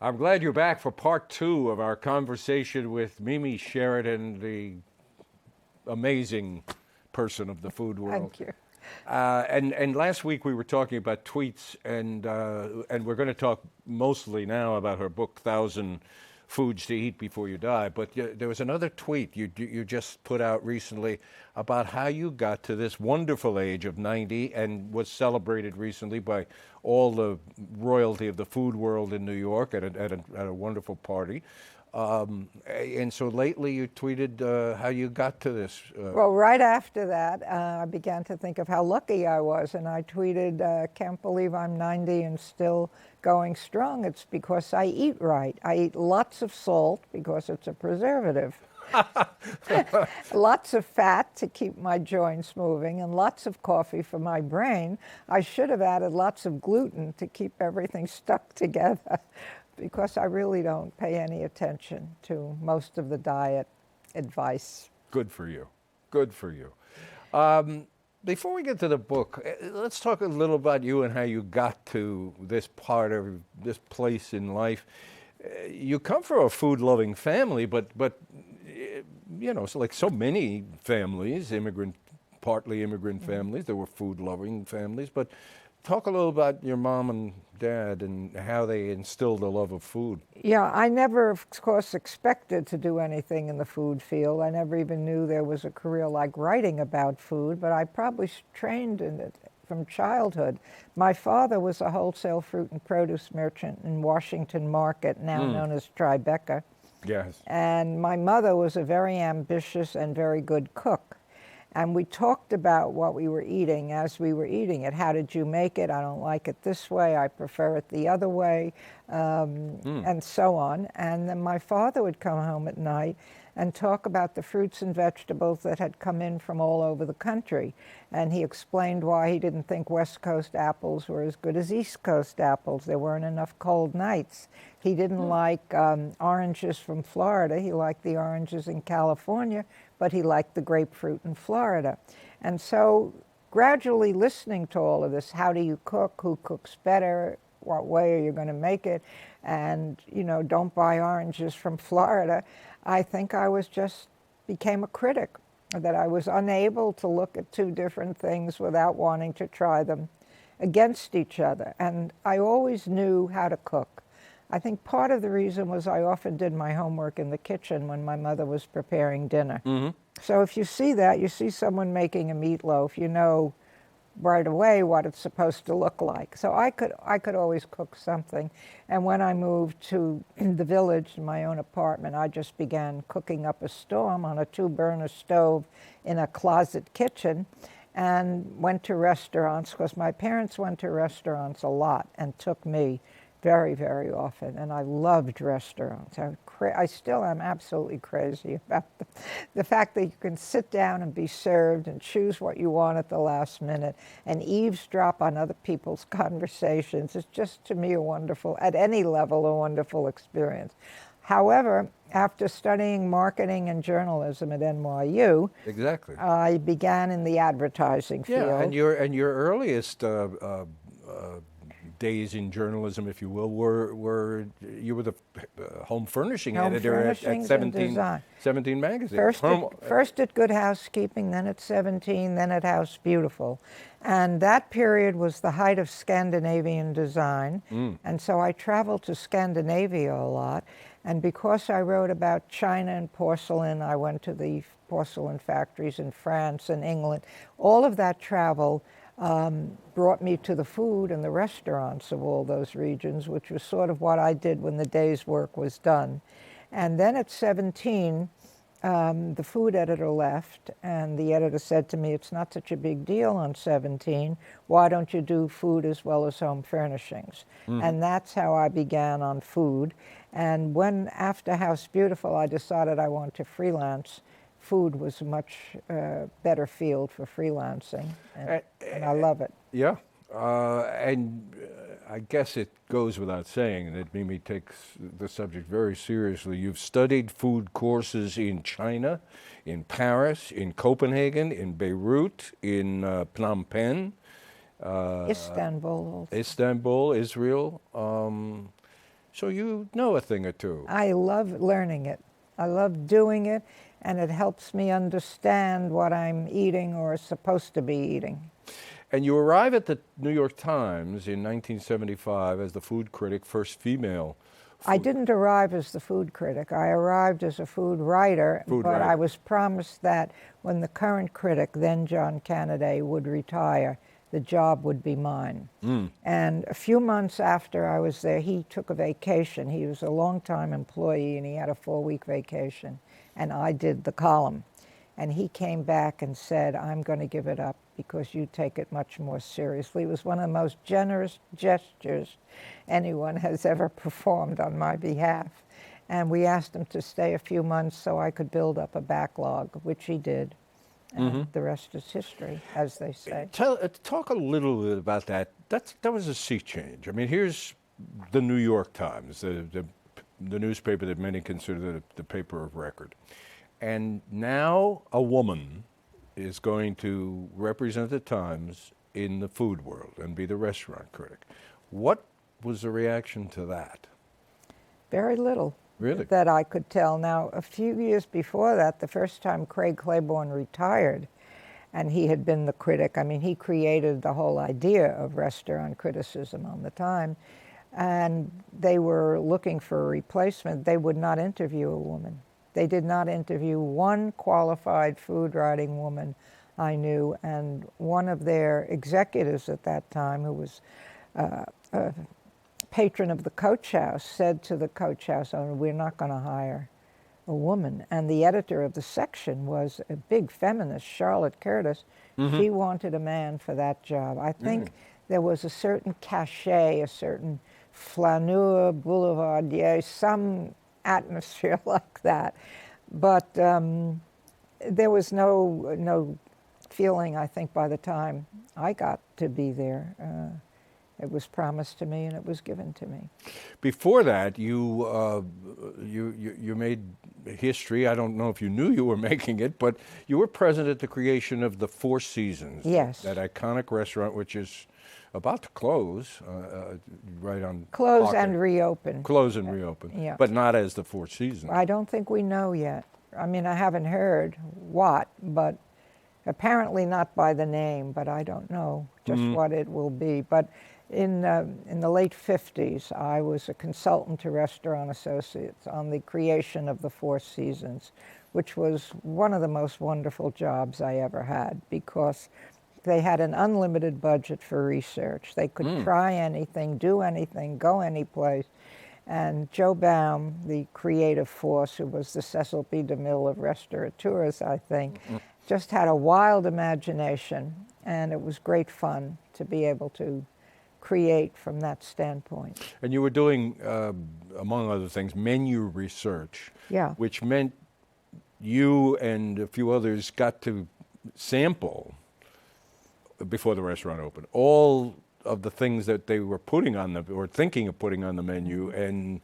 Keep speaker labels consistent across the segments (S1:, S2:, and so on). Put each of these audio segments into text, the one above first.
S1: I'm glad you're back for part two of our conversation with Mimi Sheridan, the amazing person of the food world.
S2: Thank you.
S1: And last week we were talking about tweets, and we're going to talk mostly now about her book, Thousand Foods to Eat Before You Die. But there was another tweet you just put out recently about how you got to this wonderful age of 90 and was celebrated recently by all the royalty of the food world in New York at a wonderful party. And so lately you tweeted how you got to this.
S2: Well, right after that, I began to think of how lucky I was, and I tweeted, can't believe I'm 90 and still going strong. It's because I eat right. I eat lots of salt because it's a preservative. Lots of fat to keep my joints moving, and lots of coffee for my brain. I should have added lots of gluten to keep everything stuck together, because I really don't pay any attention to most of the diet advice.
S1: Good for you. Good for you. Before we get to the book, let's talk a little about you and how you got to this part of this place in life. You come from a food-loving family, but you know, so like so many families, partly immigrant families, there were food-loving families. But talk a little about your mom and dad and how they instilled a love of food.
S2: Yeah, I never, of course, expected to do anything in the food field. I never even knew there was a career like writing about food, but I probably trained in it from childhood. My father was a wholesale fruit and produce merchant in Washington Market, now known as Tribeca.
S1: Yes.
S2: And my mother was a very ambitious and very good cook. And we talked about what we were eating as we were eating it. How did you make it? I don't like it this way. I prefer it the other way, and so on. And then my father would come home at night and talk about the fruits and vegetables that had come in from all over the country. And he explained why he didn't think West Coast apples were as good as East Coast apples. There weren't enough cold nights. He didn't like oranges from Florida. He liked the oranges in California, but he liked the grapefruit in Florida. And so gradually listening to all of this, how do you cook, who cooks better, what way are you going to make it, and, you know, don't buy oranges from Florida, I think I became a critic, that I was unable to look at two different things without wanting to try them against each other. And I always knew how to cook. I think part of the reason was I often did my homework in the kitchen when my mother was preparing dinner. So if you see that, you see someone making a meatloaf, you know right away what it's supposed to look like. So I could always cook something. And when I moved to the village in my own apartment, I just began cooking up a storm on a 2-burner stove in a closet kitchen, and went to restaurants, because my parents went to restaurants a lot and took me very, very often, and I loved restaurants. I still am absolutely crazy about the fact that you can sit down and be served and choose what you want at the last minute and eavesdrop on other people's conversations. It's just, to me, at any level, a wonderful experience. However, after studying marketing and journalism at NYU,
S1: Exactly.
S2: I began in the advertising field.
S1: Yeah, and your earliest days in journalism, if you will, were you were the home furnishing editor at 17 magazine.
S2: First at Good Housekeeping, then at 17, then at House Beautiful. And that period was the height of Scandinavian design. And so I traveled to Scandinavia a lot. And because I wrote about China and porcelain, I went to the porcelain factories in France and England. All of that travel brought me to the food and the restaurants of all those regions, which was sort of what I did when the day's work was done. And then at 17, the food editor left, and the editor said to me, it's not such a big deal on 17. Why don't you do food as well as home furnishings? And that's how I began on food. And when, after House Beautiful, I decided I wanted to freelance, food was a much better field for freelancing, and I love it.
S1: Yeah, and I guess it goes without saying that Mimi takes the subject very seriously. You've studied food courses in China, in Paris, in Copenhagen, in Beirut, in Phnom Penh.
S2: Istanbul.
S1: Istanbul, Israel. So you know a thing or two.
S2: I love learning it. I love doing it, and it helps me understand what I'm eating or supposed to be eating.
S1: And you arrive at the New York Times in 1975 as the food critic, first female.
S2: I didn't arrive as the food critic. I arrived as a food writer,
S1: Food
S2: but I
S1: writer.
S2: was promised that when the current critic, then John Cannaday, would retire, the job would be mine. And a few months after I was there, he took a vacation. He was a long-time employee, and he had a 4-week vacation, and I did the column. And he came back and said, I'm going to give it up because you take it much more seriously. It was one of the most generous gestures anyone has ever performed on my behalf. And we asked him to stay a few months so I could build up a backlog, which he did. And the rest is history, as they say.
S1: Talk a little bit about that. That was a sea change. I mean, here's the New York Times, the newspaper that many consider the paper of record. And now a woman is going to represent the Times in the food world and be the restaurant critic. What was the reaction to that?
S2: Very little.
S1: Really?
S2: That I could tell. Now, a few years before that, the first time Craig Claiborne retired, and he had been the critic, I mean, he created the whole idea of restaurant criticism on the Time, and they were looking for a replacement. They would not interview a woman. They did not interview one qualified food writing woman I knew, and one of their executives at that time, who was a patron of the Coach House, said to the Coach House owner, we're not going to hire a woman. And the editor of the section was a big feminist, Charlotte Curtis. She wanted a man for that job. I think there was a certain cachet, a certain flaneur, boulevardier, some atmosphere like that. But there was no feeling, I think, by the time I got to be there. It was promised to me and it was given to me.
S1: Before that, you made history. I don't know if you knew you were making it, but you were present at the creation of the Four Seasons.
S2: Yes.
S1: That iconic restaurant, which is about to close, right on
S2: Close
S1: Parker.
S2: and reopen.
S1: Close and reopen,
S2: Yeah.
S1: but not as the Four Seasons.
S2: I don't think we know yet. I mean, I haven't heard what, but apparently not by the name, but I don't know just what it will be. But in the late 50s, I was a consultant to Restaurant Associates on the creation of the Four Seasons, which was one of the most wonderful jobs I ever had because they had an unlimited budget for research. They could try anything, do anything, go any place. And Joe Baum, the creative force, who was the Cecil B. DeMille of restaurateurs, I think, just had a wild imagination, and it was great fun to be able to create from that standpoint.
S1: And you were doing, among other things, menu research,
S2: Yeah.
S1: which meant you and a few others got to sample before the restaurant opened all of the things that they were putting on the, or thinking of putting on the menu, and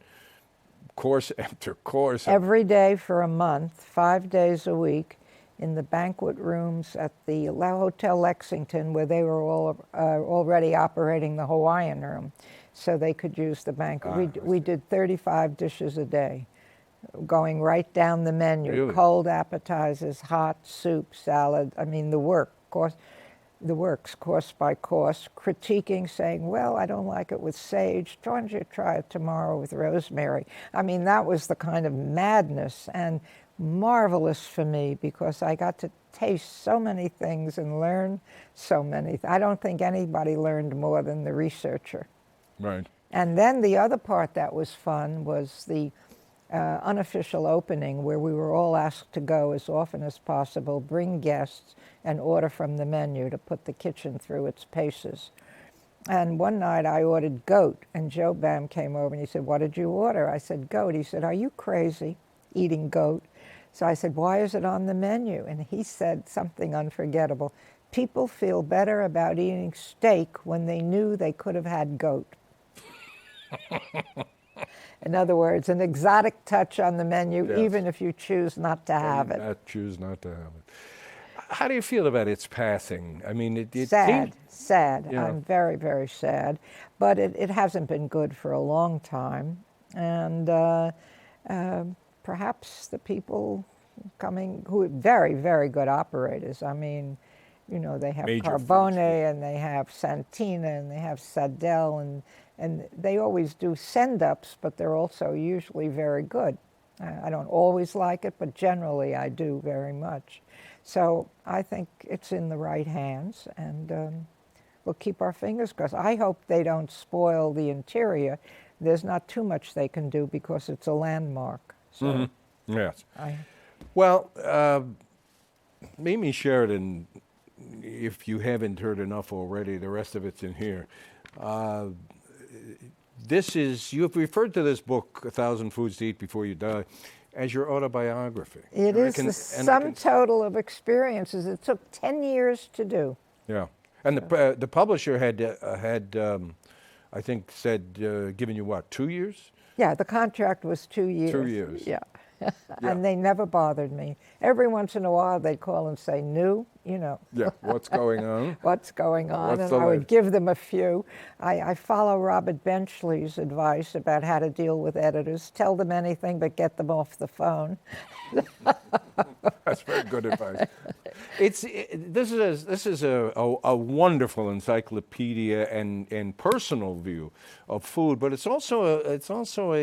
S1: course after course.
S2: Every day for a month, 5 days a week, in the banquet rooms at the Hotel Lexington, where they were all already operating the Hawaiian room, so they could use the banquet. We did 35 dishes a day, going right down the menu.
S1: Really?
S2: Cold appetizers, hot soup, salad. I mean, the works, course by course, critiquing, saying, well, I don't like it with sage. Why don't you try it tomorrow with rosemary? I mean, that was the kind of madness, and marvelous for me because I got to taste so many things and learn so many. I don't think anybody learned more than the researcher.
S1: Right.
S2: And then the other part that was fun was the unofficial opening, where we were all asked to go as often as possible, bring guests, and order from the menu to put the kitchen through its paces. And one night I ordered goat, and Joe Baum came over and he said, what did you order? I said, goat. He said, are you crazy eating goat? So I said, why is it on the menu? And he said something unforgettable. People feel better about eating steak when they knew they could have had goat. In other words, an exotic touch on the menu,
S1: Yes.
S2: even if you choose not to have it.
S1: Choose not to have it. How do you feel about its passing? I mean, it
S2: Sad, sad.
S1: Yeah.
S2: I'm very, very sad. But it hasn't been good for a long time. And perhaps the people coming who are very, very good operators. I mean, you know, they have
S1: Major foods,
S2: Carbone
S1: yeah.
S2: and they have Santina and they have Sadell and they always do send-ups, but they're also usually very good. I don't always like it, but generally I do very much. So I think it's in the right hands, and we'll keep our fingers crossed. I hope they don't spoil the interior. There's not too much they can do because it's a landmark. So
S1: Yes.
S2: I,
S1: Well, Mimi Sheridan, if you haven't heard enough already, the rest of it's in here. This is, you've referred to this book, A Thousand Foods to Eat Before You Die, as your autobiography.
S2: it
S1: And I
S2: is
S1: can-
S2: the
S1: and I
S2: sum
S1: can-
S2: total of experiences. It took 10 years to do.
S1: Yeah. And the publisher had I think, said, given you what, 2 years?
S2: Yeah, the contract was 2 years.
S1: 2 years.
S2: Yeah.
S1: Yeah.
S2: And they never bothered me. Every once in a while they'd call and say, new, you know,
S1: Yeah. What's going on?
S2: what's going on?
S1: What's
S2: And
S1: the
S2: I would
S1: latest?
S2: give them a few. I follow Robert Benchley's advice about how to deal with editors. Tell them anything but get them off the phone.
S1: That's very good advice. This is a wonderful encyclopedia and personal view of food, but it's also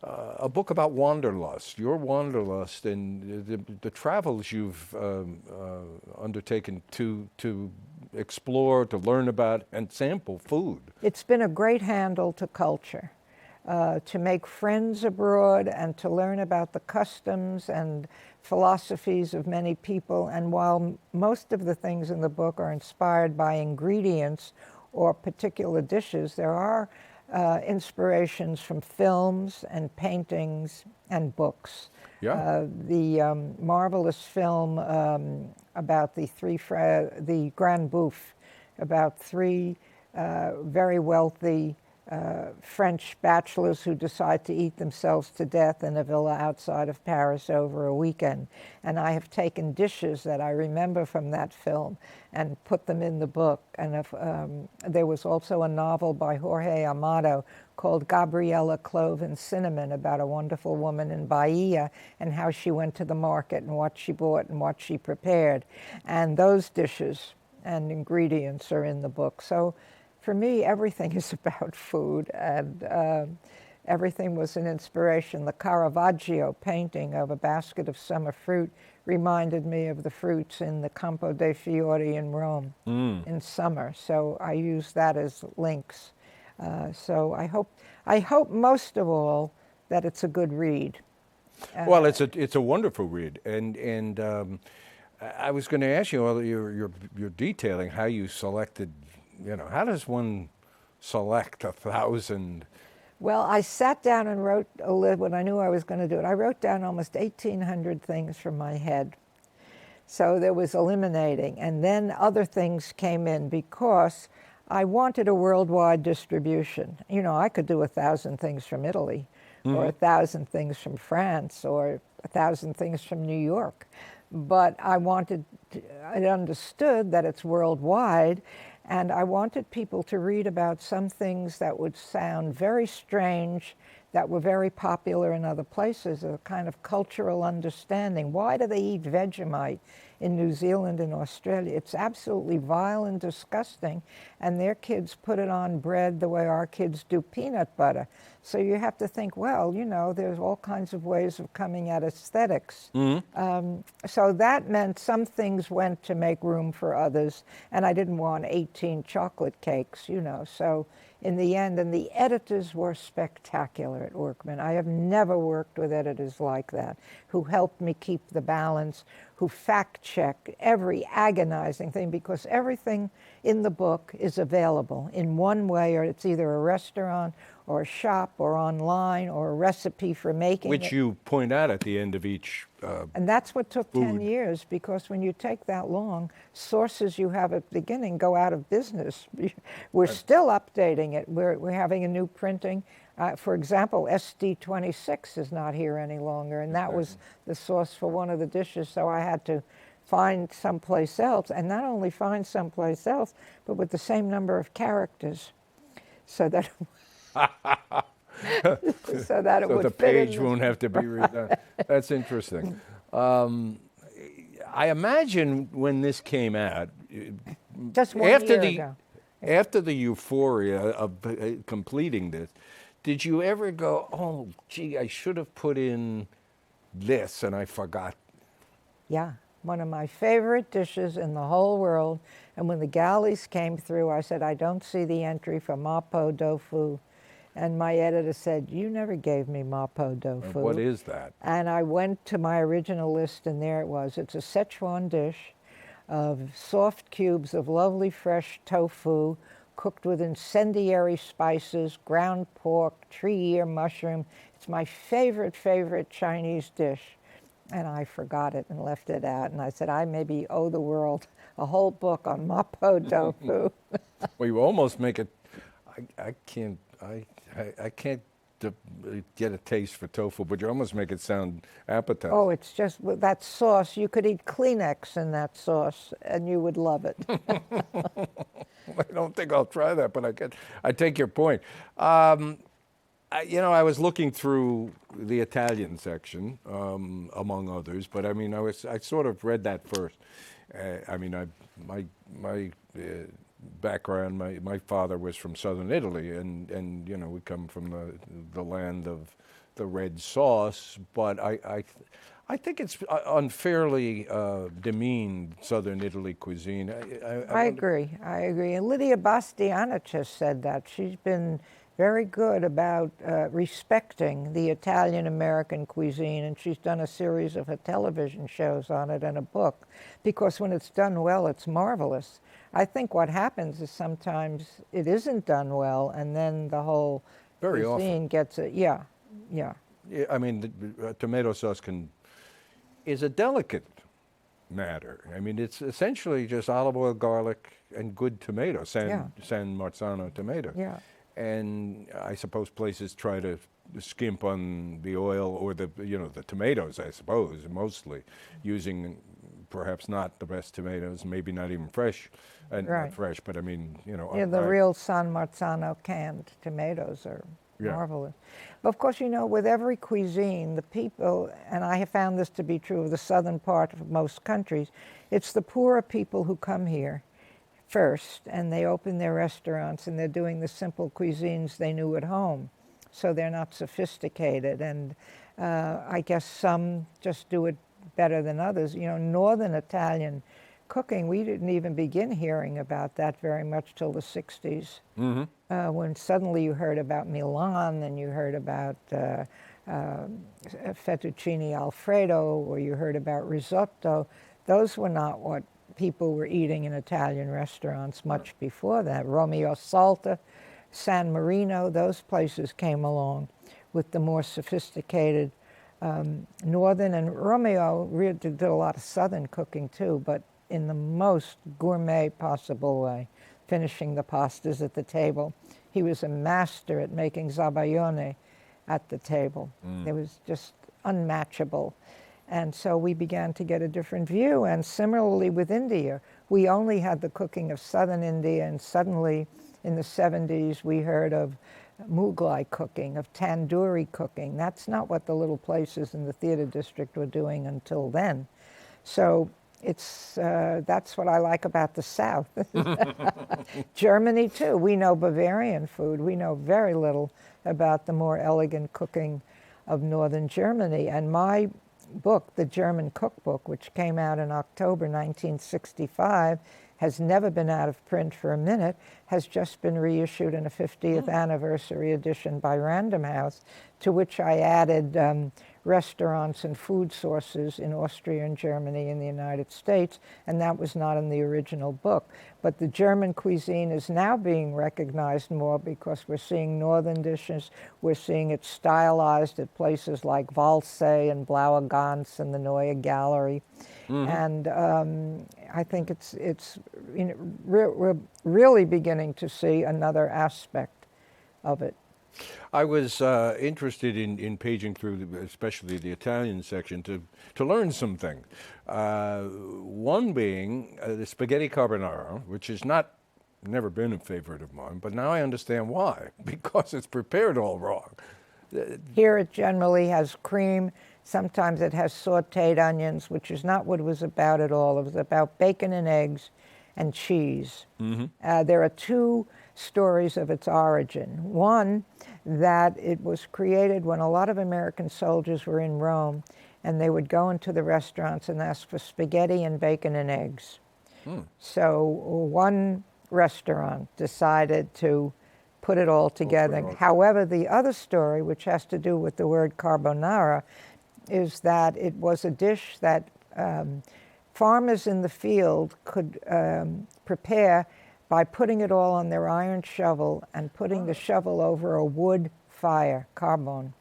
S1: a book about wanderlust, your wanderlust, and the travels you've undertaken to explore, to learn about, and sample food.
S2: It's been a great handle to culture, to make friends abroad and to learn about the customs and philosophies of many people. And while most of the things in the book are inspired by ingredients or particular dishes, there are inspirations from films and paintings and books.
S1: Yeah.
S2: The marvelous film about the Grand Bouffe, about three very wealthy French bachelors who decide to eat themselves to death in a villa outside of Paris over a weekend. And I have taken dishes that I remember from that film and put them in the book. And there was also a novel by Jorge Amado called Gabriela Clove and Cinnamon, about a wonderful woman in Bahia and how she went to the market and what she bought and what she prepared. And those dishes and ingredients are in the book. So for me, everything is about food, and everything was an inspiration. The Caravaggio painting of a basket of summer fruit reminded me of the fruits in the Campo dei Fiori in Rome in summer. So I use that as links. So I hope most of all that it's a good read.
S1: Well, it's a wonderful read, and I was going to ask you, well, you're detailing how you selected. You know, how does one select 1,000?
S2: Well, I sat down and wrote a list when I knew I was going to do it. I wrote down almost 1,800 things from my head. So there was eliminating, and then other things came in because I wanted a worldwide distribution. You know, I could do 1,000 things from Italy, or 1,000 things from France, or 1,000 things from New York. But I understood that it's worldwide, and I wanted people to read about some things that would sound very strange, that were very popular in other places, a kind of cultural understanding. Why do they eat Vegemite in New Zealand and Australia? It's absolutely vile and disgusting, and their kids put it on bread the way our kids do peanut butter. So you have to think, well, you know, there's all kinds of ways of coming at aesthetics. So that meant some things went to make room for others, and I didn't want 18 chocolate cakes, you know. So in the end, and the editors were spectacular at Workman. I have never worked with editors like that, who helped me keep the balance, who fact-check every agonizing thing, because everything in the book is available in one way, or it's either a restaurant or a shop or online or a recipe for making
S1: Which
S2: it.
S1: you point out at the end of each.
S2: And that's what took 10
S1: food.
S2: years, because when you take that long, sources you have at the beginning go out of business. We're still updating it. We're having a new printing. For example, SD26 is not here any longer, and that was the source for one of the dishes, so I had to find someplace else, and not only find someplace else, but with the same number of characters, so that so that it
S1: So
S2: would
S1: the
S2: fit in
S1: page
S2: this-
S1: won't have to be redone. That's interesting. I imagine when this came out,
S2: just one
S1: after
S2: year
S1: the
S2: ago.
S1: after the euphoria of completing this, did you ever go, "Oh, gee, I should have put in this and I forgot"?
S2: Yeah, one of my favorite dishes in the whole world. And when the galleys came through, I said, I don't see the entry for Mapo tofu. And my editor said, you never gave me Mapo tofu.
S1: What is that?
S2: And I went to my original list, and there it was. It's a Szechuan dish of soft cubes of lovely fresh tofu cooked with incendiary spices, ground pork, tree ear mushroom. It's my favorite Chinese dish. And I forgot it and left it out. And I said, I maybe owe the world a whole book on Mapo tofu.
S1: Well, you almost make it. I can't get a taste for tofu, but you almost make it sound appetizing.
S2: Oh, it's just with that sauce. You could eat Kleenex in that sauce, and you would love it.
S1: I don't think I'll try that, but I take your point. I was looking through the Italian section, among others, but I mean, I sort of read that first. My background, my father was from southern Italy, and we come from the land of the red sauce, but I think it's unfairly demeaned southern Italy cuisine.
S2: I agree. And Lydia Bastianich has said that. She's been very good about respecting the Italian-American cuisine, and she's done a series of television shows on it and a book, because when it's done well, it's marvelous. I think what happens is sometimes it isn't done well, and then the whole
S1: Very
S2: cuisine
S1: often.
S2: gets it. Yeah.
S1: Yeah, I mean, tomato sauce is a delicate matter. I mean, it's essentially just olive oil, garlic, and good tomato, San Marzano tomato.
S2: Yeah.
S1: And I suppose places try to skimp on the oil or the tomatoes, I suppose, mostly, using perhaps not the best tomatoes, maybe not even fresh, not
S2: Right.
S1: fresh, but I mean,
S2: Yeah, the real San Marzano canned tomatoes are marvelous. But of course, with every cuisine, the people, and I have found this to be true of the southern part of most countries, it's the poorer people who come here first, and they open their restaurants, and they're doing the simple cuisines they knew at home. So they're not sophisticated, and I guess some just do it better than others. Northern Italian cooking, we didn't even begin hearing about that very much till the 60s, when suddenly you heard about Milan, and you heard about fettuccine Alfredo, or you heard about risotto. Those were not what people were eating in Italian restaurants much before that. Romeo Salta, San Marino, those places came along with the more sophisticated northern, and Romeo really did a lot of southern cooking too, but in the most gourmet possible way, finishing the pastas at the table. He was a master at making zabaione at the table. It was just unmatchable. And so we began to get a different view. And similarly with India, we only had the cooking of southern India, and suddenly in the 70s we heard of Mughlai cooking, of tandoori cooking. That's not what the little places in the theater district were doing until then. So that's what I like about the South. Germany too, we know Bavarian food. We know very little about the more elegant cooking of northern Germany. And my book, The German Cookbook, which came out in October 1965, has never been out of print for a minute, has just been reissued in a 50th anniversary edition by Random House, to which I added restaurants and food sources in Austria and Germany and the United States, and that was not in the original book. But the German cuisine is now being recognized more because we're seeing northern dishes, we're seeing it stylized at places like Waldsee and Blaue Gans and the Neue Gallery. And I think we're really beginning to see another aspect of it.
S1: I was interested in paging through, especially the Italian section, to learn some things. One being the spaghetti carbonara, which is not never been a favorite of mine, but now I understand why. Because it's prepared all wrong.
S2: Here it generally has cream. Sometimes it has sautéed onions, which is not what it was about at all. It was about bacon and eggs and cheese. There are two stories of its origin. One, that it was created when a lot of American soldiers were in Rome, and they would go into the restaurants and ask for spaghetti and bacon and eggs. So one restaurant decided to put it all together. However, the other story, which has to do with the word carbonara, is that it was a dish that farmers in the field could prepare by putting it all on their iron shovel and putting the shovel over a wood fire, carbone.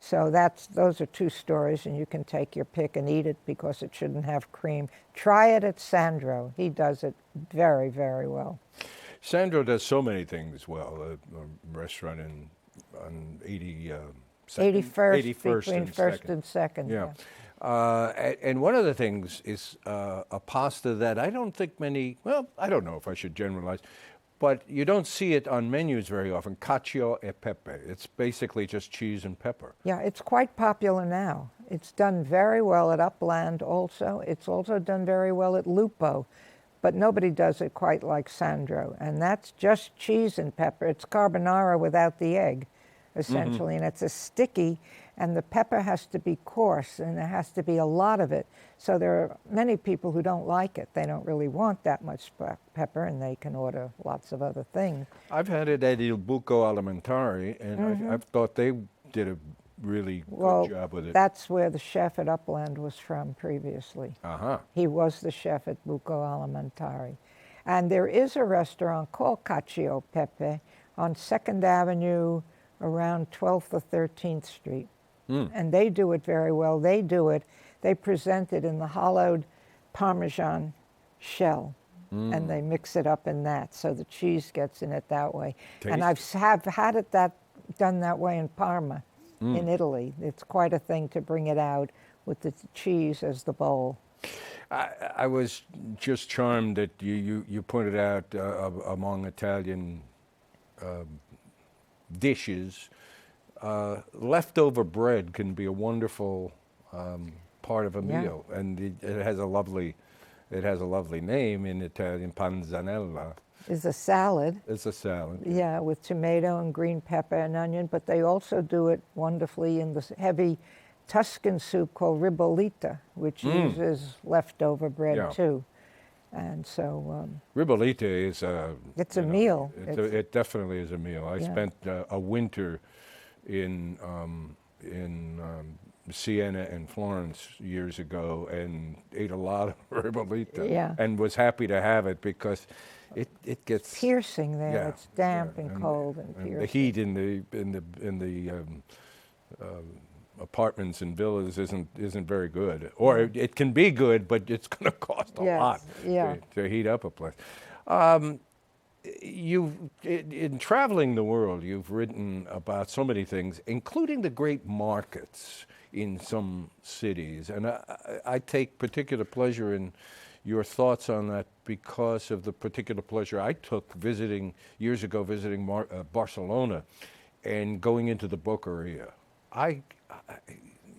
S2: So those are two stories, and you can take your pick and eat it because it shouldn't have cream. Try it at Sandro. He does it very, very well.
S1: Sandro does so many things well. A restaurant on 81st
S2: 81st between
S1: and
S2: 1st
S1: 2nd.
S2: and 2nd.
S1: Yeah. And one of the things is a pasta that I don't think I don't know if I should generalize, but you don't see it on menus very often, cacio e pepe. It's basically just cheese and pepper.
S2: Yeah, it's quite popular now. It's done very well at Upland also. It's also done very well at Lupo, but nobody does it quite like Sandro. And that's just cheese and pepper. It's carbonara without the egg, essentially, and it's a sticky, and the pepper has to be coarse, and there has to be a lot of it. So there are many people who don't like it. They don't really want that much pepper, and they can order lots of other things.
S1: I've had it at Il Buco Alimentari, and I've thought they did a really good job with it.
S2: That's where the chef at Upland was from previously. He was the chef at Buco Alimentari. And there is a restaurant called Cacio Pepe on 2nd Avenue around 12th or 13th Street. And they do it very well. They present it in the hollowed Parmesan shell, and they mix it up in that, so the cheese gets in it that way. And I've had it done that way in Parma, in Italy. It's quite a thing to bring it out with the cheese as the bowl.
S1: I was just charmed that you pointed out among Italian dishes, leftover bread can be a wonderful part of a meal, and it has a lovely name in Italian, panzanella.
S2: It's a salad.
S1: It's a salad.
S2: Yeah, with tomato and green pepper and onion, but they also do it wonderfully in this heavy Tuscan soup called ribollita, which uses leftover bread too. And so
S1: ribollita is
S2: it's a meal.
S1: It definitely is a meal. I spent a winter in Siena and Florence years ago and ate a lot of ribollita and was happy to have it because it gets
S2: it's piercing there.
S1: Yeah,
S2: it's damp and cold and piercing.
S1: The heat in the apartments and villas isn't very good, or it can be good, but it's going to cost a lot to heat up a place. In traveling the world, you've written about so many things, including the great markets in some cities, and I take particular pleasure in your thoughts on that because of the particular pleasure I took years ago visiting Barcelona and going into the Boqueria.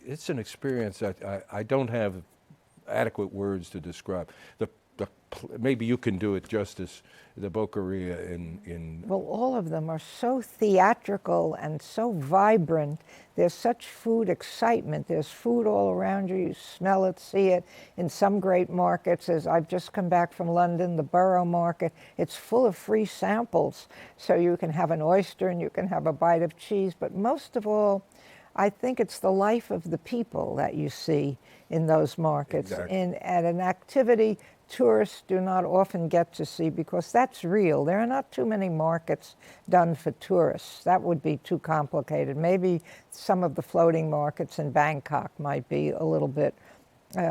S1: It's an experience that I don't have adequate words to describe. Maybe you can do it justice. The Boqueria in
S2: Well, all of them are so theatrical and so vibrant. There's such food excitement. There's food all around you. You smell it, see it. In some great markets, as I've just come back from London, the Borough Market, it's full of free samples. So you can have an oyster and you can have a bite of cheese. But most of all, I think it's the life of the people that you see in those markets.
S1: Exactly.
S2: At an activity tourists do not often get to see because that's real. There are not too many markets done for tourists. That would be too complicated. Maybe some of the floating markets in Bangkok might be a little bit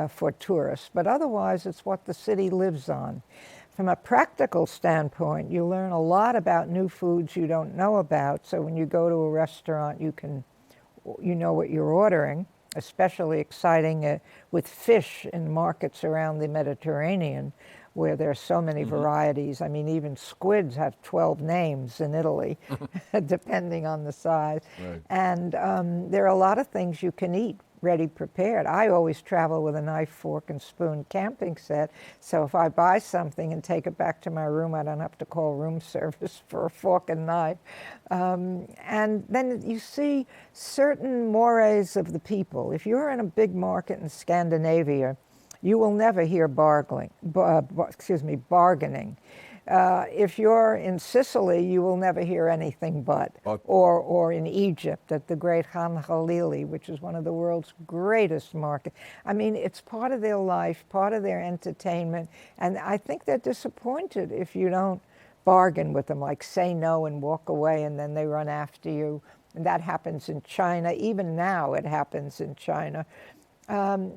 S2: for tourists, but otherwise it's what the city lives on. From a practical standpoint, you learn a lot about new foods you don't know about, so when you go to a restaurant you know what you're ordering. Especially exciting with fish in markets around the Mediterranean, where there's so many varieties. I mean, even squids have 12 names in Italy, depending on the size.
S1: Right.
S2: And there are a lot of things you can eat ready prepared. I always travel with a knife, fork, and spoon camping set, so if I buy something and take it back to my room, I don't have to call room service for a fork and knife. And then you see certain mores of the people. If you're in a big market in Scandinavia, you will never hear bargaining. If you're in Sicily, you will never hear anything but. Or in Egypt at the great Khan Khalili, which is one of the world's greatest markets. I mean, it's part of their life, part of their entertainment, and I think they're disappointed if you don't bargain with them, like say no and walk away, and then they run after you. And that happens in China. Even now it happens in China.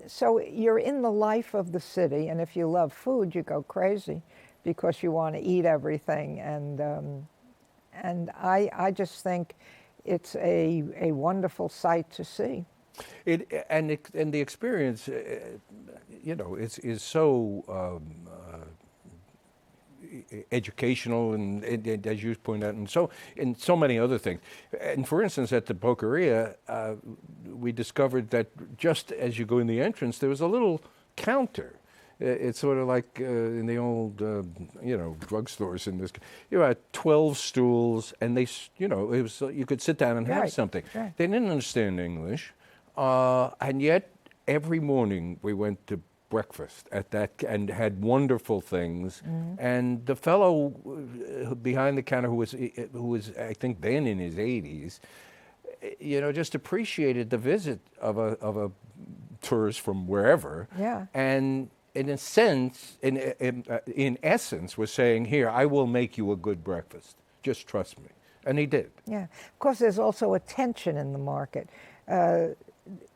S2: So you're in the life of the city, and if you love food, you go crazy because you want to eat everything. And I just think it's a wonderful sight to see.
S1: And the experience, you know, is so educational and as you point out, and so many other things. And for instance, at the Boqueria, we discovered that just as you go in the entrance, there was a little counter. It's sort of like in the old, you know, drugstores in this. You had 12 stools, and they, you know, it was you could sit down and have something.
S2: Right.
S1: They didn't understand English, and yet every morning we went to breakfast at that and had wonderful things. And the fellow behind the counter, who was I think then in his 80s, you know, just appreciated the visit of a tourist from wherever.
S2: Yeah.
S1: And in a sense, in essence, was saying, "Here, I will make you a good breakfast. Just trust me." And he did.
S2: Yeah. Of course, there's also a tension in the market. The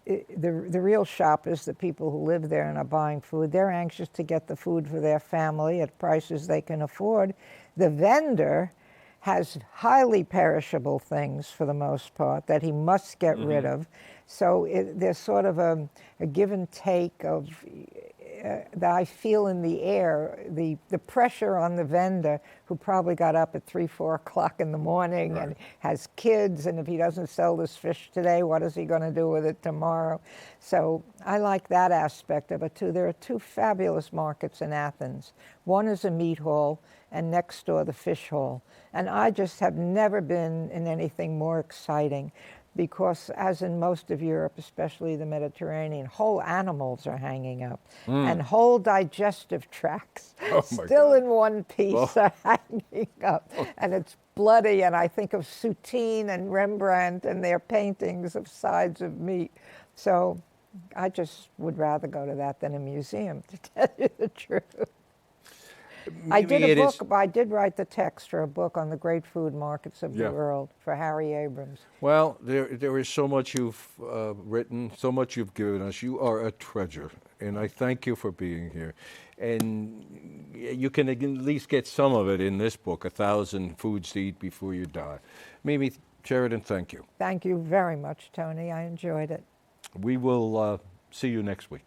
S2: real shoppers, the people who live there and are buying food, they're anxious to get the food for their family at prices they can afford. The vendor has highly perishable things for the most part that he must get rid of. So there's sort of a give and take of that I feel in the air, the pressure on the vendor who probably got up at 3, 4 o'clock in the morning and has kids, and if he doesn't sell this fish today, what is he going to do with it tomorrow? So I like that aspect of it too. There are 2 fabulous markets in Athens. One is a meat hall, and next door the fish hall. And I just have never been in anything more exciting, because as in most of Europe, especially the Mediterranean, whole animals are hanging up and whole digestive tracts still in one piece are hanging up. And it's bloody, and I think of Soutine and Rembrandt and their paintings of sides of meat. So I just would rather go to that than a museum, to tell you the truth. I did write the text for a book on the great food markets of the world for Harry Abrams.
S1: Well, there is so much you've written, so much you've given us. You are a treasure, and I thank you for being here. And you can at least get some of it in this book, 1,000 Foods to Eat Before You Die. Mimi Sheridan, thank you.
S2: Thank you very much, Tony. I enjoyed it.
S1: We will see you next week.